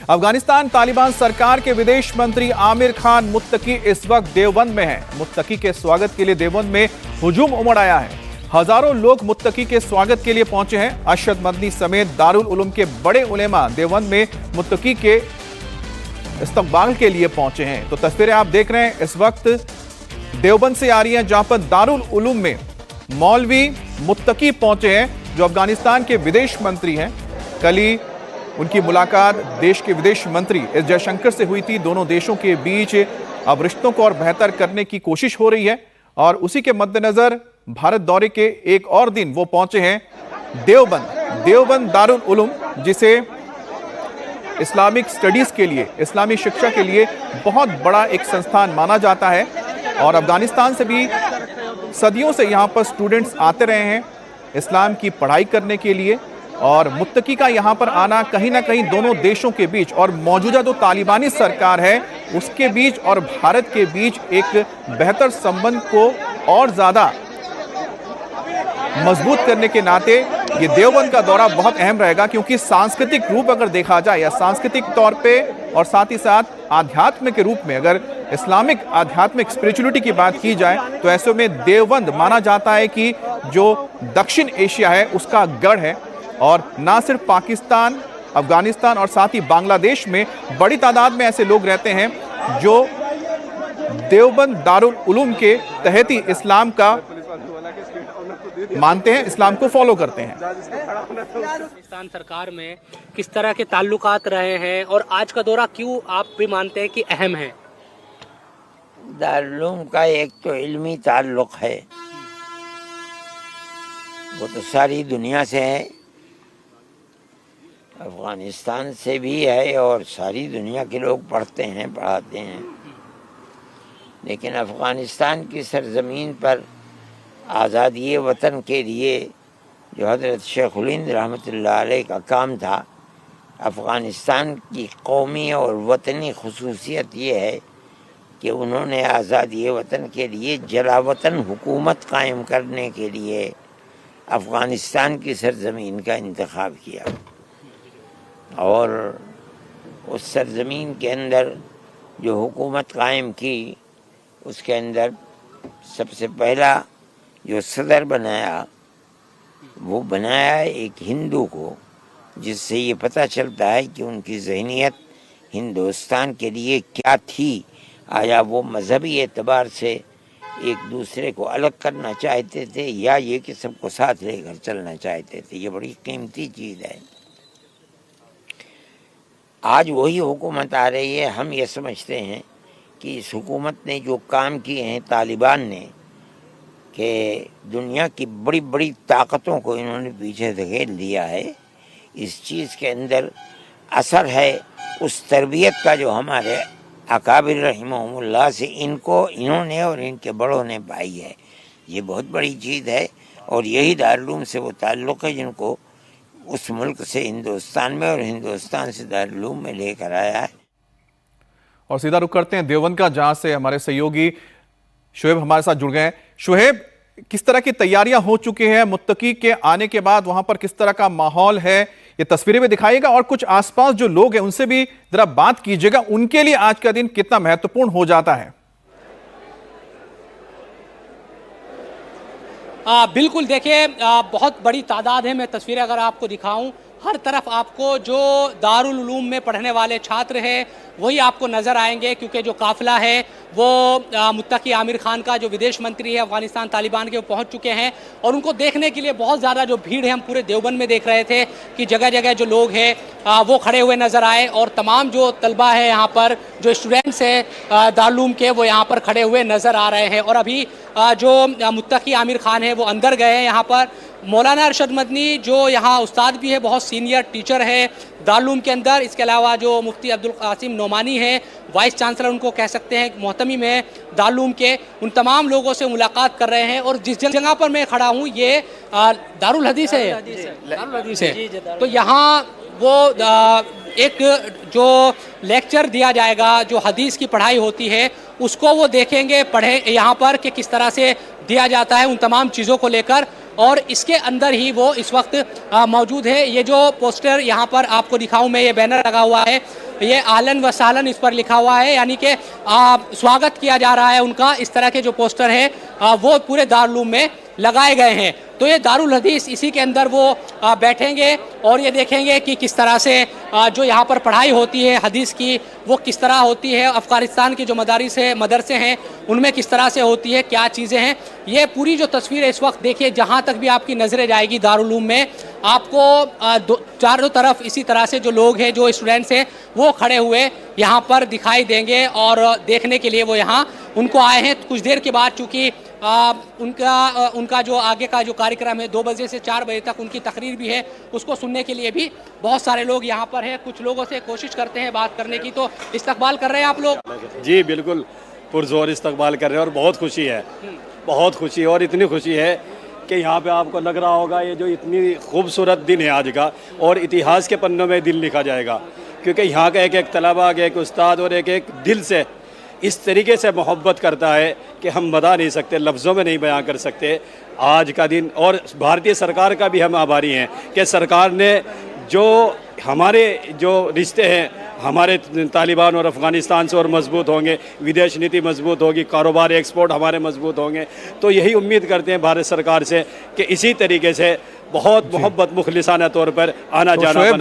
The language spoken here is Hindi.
अफगानिस्तान तालिबान सरकार के विदेश मंत्री आमिर खान मुत्तकी इस वक्त देवबंद में हैं। मुत्तकी के स्वागत के लिए देवबंद में हुजूम उमड़ आया है। हजारों लोग मुत्तकी के स्वागत के लिए पहुंचे हैं। अरशद मदनी समेत दारुल उलूम के बड़े उलेमा देवबंद में मुत्तकी के इस्तकबाल के लिए पहुंचे हैं। तो तस्वीरें आप देख रहे हैं इस वक्त देवबंद से आ रही हैं, जहां पर दारुल उलूम में मौलवी मुत्तकी पहुंचे हैं, जो अफगानिस्तान के विदेश मंत्री हैं। कल ही उनकी मुलाकात देश के विदेश मंत्री एस जयशंकर से हुई थी। दोनों देशों के बीच अब रिश्तों को और बेहतर करने की कोशिश हो रही है और उसी के मद्देनजर भारत दौरे के एक और दिन वो पहुंचे हैं देवबंद दारुल उलूम, जिसे इस्लामिक स्टडीज के लिए, इस्लामी शिक्षा के लिए बहुत बड़ा एक संस्थान माना जाता है। और अफगानिस्तान से भी सदियों से यहाँ पर स्टूडेंट्स आते रहे हैं इस्लाम की पढ़ाई करने के लिए। और मुत्तकी का यहाँ पर आना कहीं ना कहीं दोनों देशों के बीच और मौजूदा जो तालिबानी सरकार है उसके बीच और भारत के बीच एक बेहतर संबंध को और ज्यादा मजबूत करने के नाते ये देवबंद का दौरा बहुत अहम रहेगा, क्योंकि सांस्कृतिक रूप अगर देखा जाए या सांस्कृतिक तौर पे और साथ ही साथ आध्यात्म के रूप में अगर इस्लामिक आध्यात्मिक स्पिरिचुअलिटी की बात की जाए तो ऐसे में देवबंद माना जाता है कि जो दक्षिण एशिया है उसका गढ़ है। और ना सिर्फ पाकिस्तान, अफगानिस्तान और साथ ही बांग्लादेश में बड़ी तादाद में ऐसे लोग रहते हैं जो देवबंद दारुल उलूम के तहत ही इस्लाम का मानते हैं, इस्लाम को फॉलो करते हैं। पाकिस्तान सरकार में किस तरह के ताल्लुकात रहे हैं और आज का दौरा क्यों आप भी मानते हैं कि अहम है? दारुल उलूम का एक तो इल्मी ताल्लुक है, वो तो सारी दुनिया से है, अफगानिस्तान से भी है और सारी दुनिया के लोग पढ़ते हैं, पढ़ाते हैं। लेकिन अफगानिस्तान की सरजमीन पर आज़ादी वतन के लिए जो हज़रत शेखुल हिंद रहमतुल्लाह अलैह का काम था, अफ़गानिस्तान की कौमी और वतनी खुसूसियत ये है कि उन्होंने आज़ादी वतन के लिए जलावतन हुकूमत कायम करने के लिए अफ़गानिस्तान की सरजमीन का इंतखाब किया। और उस सरजमीन के अंदर जो हुकूमत कायम की, उसके अंदर सबसे पहला जो सदर बनाया वो बनाया एक हिंदू को, जिससे ये पता चलता है कि उनकी ज़हनियत हिंदुस्तान के लिए क्या थी। आया वो मजहबी एतबार से एक दूसरे को अलग करना चाहते थे या ये कि सबको साथ लेकर चलना चाहते थे। ये बड़ी कीमती चीज़ है। आज वही हुकूमत आ रही है। हम ये समझते हैं कि इस हुकूमत ने जो काम किए हैं तालिबान ने, कि दुनिया की बड़ी बड़ी ताकतों को इन्होंने पीछे धकेल दिया है, इस चीज़ के अंदर असर है उस तरबियत का जो हमारे अकाबिर रहिमहुमुल्लाह से इन्होंने और इनके बड़ों ने पाई है। ये बहुत बड़ी चीज़ है और यही दारुल उलूम से वो ताल्लुक़ है जिनको उस मुल्क से हिंदुस्तान में और हिंदुस्तान से दारुल उलूम में लेकर आया है। और सीधा रुख करते हैं देवबंद का, जहां से हमारे सहयोगी शुएब हमारे साथ जुड़ गए हैं। शुएब, किस तरह की तैयारियां हो चुकी हैं मुत्तकी के आने के बाद? वहां पर किस तरह का माहौल है, ये तस्वीरें भी दिखाइएगा और कुछ आसपास जो लोग हैं उनसे भी जरा बात कीजिएगा। उनके लिए आज का दिन कितना महत्वपूर्ण हो जाता है? बिल्कुल, देखिए बहुत बड़ी तादाद है। मैं तस्वीरें अगर आपको दिखाऊं, हर तरफ आपको जो दारुल उलूम में पढ़ने वाले छात्र हैं वही आपको नज़र आएंगे, क्योंकि जो काफ़िला है वो मुत्तकी आमिर खान का जो विदेश मंत्री है अफगानिस्तान तालिबान के, वो पहुंच चुके हैं। और उनको देखने के लिए बहुत ज़्यादा जो भीड़ है, हम पूरे देवबंद में देख रहे थे कि जगह जगह जो लोग हैं वो खड़े हुए नज़र आए। और तमाम जो तलबा है यहाँ पर, जो स्टूडेंट्स हैं दारुल उलूम के, वो यहाँ पर खड़े हुए नज़र आ रहे हैं। और अभी जो मुत्तकी आमिर खान है वो अंदर गए हैं। यहाँ पर मौलाना अरशद मदनी जो यहाँ उस्ताद भी है, बहुत सीनियर टीचर है दारुल उलूम के अंदर। इसके अलावा जो मुफ्ती अब्दुल कासिम नोमानी है, वाइस चांसलर उनको कह सकते हैं, मोहतमिम है दारुल उलूम के, उन तमाम लोगों से मुलाकात कर रहे हैं। और जिस जगह पर मैं खड़ा हूँ ये दारुल हदीस है। तो यहाँ वो एक जो लेक्चर दिया जाएगा, जो हदीस की पढ़ाई होती है, उसको वो देखेंगे, पढ़े यहाँ पर कि किस तरह से दिया जाता है उन तमाम चीज़ों को लेकर। और इसके अंदर ही वो इस वक्त मौजूद है। ये जो पोस्टर यहाँ पर आपको दिखाऊं मैं, ये बैनर लगा हुआ है, ये आलन व सालन इस पर लिखा हुआ है, यानी कि स्वागत किया जा रहा है उनका। इस तरह के जो पोस्टर है वो पूरे दारुल उलूम में लगाए गए हैं। तो ये दारुल हदीस, इसी के अंदर वो बैठेंगे और ये देखेंगे कि किस तरह से जो यहाँ पर पढ़ाई होती है हदीस की वो किस तरह होती है, अफ़गानिस्तान के जो मदारिस है मदरसे हैं उनमें किस तरह से होती है, क्या चीज़ें हैं। ये पूरी जो तस्वीर है इस वक्त देखिए, जहाँ तक भी आपकी नज़रें जाएगी दारुल उलूम में आपको चारों तरफ इसी तरह से जो लोग हैं, जो स्टूडेंट्स हैं वो खड़े हुए यहाँ पर दिखाई देंगे और देखने के लिए वो यहाँ उनको आए हैं। कुछ देर के बाद चूँकि उनका जो आगे का जो कार्यक्रम है 2 बजे से 4 बजे तक उनकी तकरीर भी है, उसको सुनने के लिए भी बहुत सारे लोग यहाँ पर हैं। कुछ लोगों से कोशिश करते हैं बात करने की। तो इस्तकबाल कर रहे हैं आप लोग? जी बिल्कुल, पुरजोर इस्तकबाल कर रहे हैं और बहुत खुशी है, बहुत खुशी। और इतनी खुशी है कि यहाँ पे आपको लग रहा होगा ये जो इतनी खूबसूरत दिन है आज का, और इतिहास के पन्नों में दिन लिखा जाएगा, क्योंकि यहाँ का एक एक तलबा, एक उस्ताद और एक एक दिल से इस तरीके से मोहब्बत करता है कि हम बता नहीं सकते, लफ्ज़ों में नहीं बयां कर सकते आज का दिन। और भारतीय सरकार का भी हम आभारी हैं कि सरकार ने जो हमारे जो रिश्ते हैं हमारे तालिबान और अफ़गानिस्तान से और मजबूत होंगे, विदेश नीति मजबूत होगी, कारोबार एक्सपोर्ट हमारे मजबूत होंगे। तो यही उम्मीद करते हैं भारत सरकार से कि इसी तरीके से बहुत मोहब्बत मुखलिसाना तौर पर आना जाना